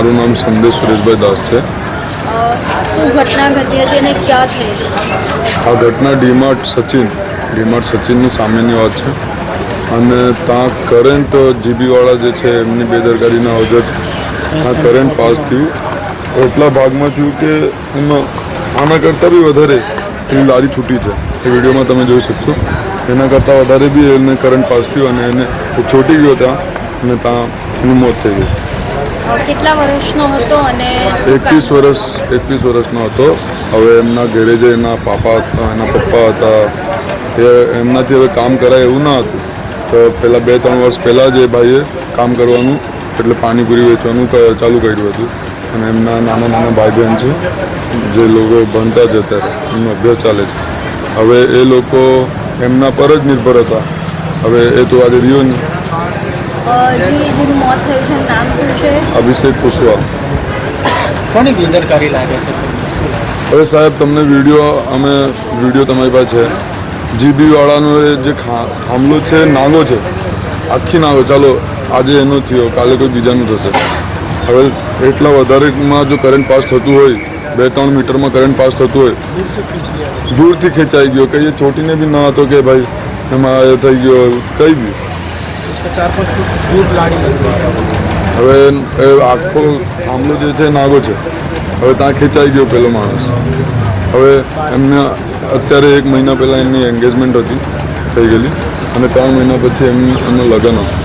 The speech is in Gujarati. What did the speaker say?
મારું નામ સંદેશ સુરેશભાઈ દાસ છે. શું ઘટના ઘટી હતી અને ક્યાં થઈ? આ ઘટના ડીમાર્ટ સચિનની સામેની વાત છે અને ત્યાં કરંટ જીબીવાળા જે છે એમની બેદરકારીના વખત આ કરંટ પાસ થયું. એટલા ભાગમાં થયું કે એમાં આના કરતાં બી વધારે એની લારી છૂટી છે. એ વિડીયોમાં તમે જોઈ શકશો. એના કરતાં વધારે બી એને કરંટ પાસ થયું અને એને છોટી ગયો ત્યાં અને ત્યાં એનું મોત થઈ ગયું. કેટલા વર્ષનો હતો અને 21 વર્ષનો હતો. હવે એમના ઘરે જે એના પપ્પા હતા એ એમનાથી હવે કામ કરાય એવું ના હતું. તો પહેલાં 2-3 વર્ષ પહેલાં જ એ ભાઈએ કામ કરવાનું એટલે પાણીપુરી વેચવાનું ચાલુ કર્યું હતું. અને એમના નાના ભાઈ બહેન છે જે લોકો ભણતા જ અત્યારે એમનો અભ્યાસ ચાલે છે. હવે એ લોકો એમના પર જ નિર્ભર હતા. હવે એ તો આજે રહ્યો નહીં. જેનું મોત થયું છે નામ શું છે? અભિષેક કુશવા. કોની બેદરકારી લાગે છે? હવે સાહેબ તમને વિડીયો તમારી પાસે છે. જીબીવાળાનો એ જે થાંભલો છે નાનો છે, આખી નાનો. ચાલો આજે એનો થયો, કાલે કોઈ બીજાનું થશે. હવે એટલા વધારેમાં જો કરંટ પાસ થતું હોય, 2-3 મીટરમાં કરંટ પાસ થતું હોય, દૂરથી ખેંચાઈ ગયો. કંઈ એ ચોટીને બી ના હતો કે ભાઈ એમાં એ થઈ ગયો કંઈ બી. હવે આખો થાંભલો જે છે નાગો છે. હવે ત્યાં ખેંચાઈ ગયો પેલો માણસ. હવે એમને અત્યારે 1 મહિના પહેલાં એમની એન્ગેજમેન્ટ હતી થઈ ગયેલી અને 3 મહિના પછી એમનું લગ્ન હતું.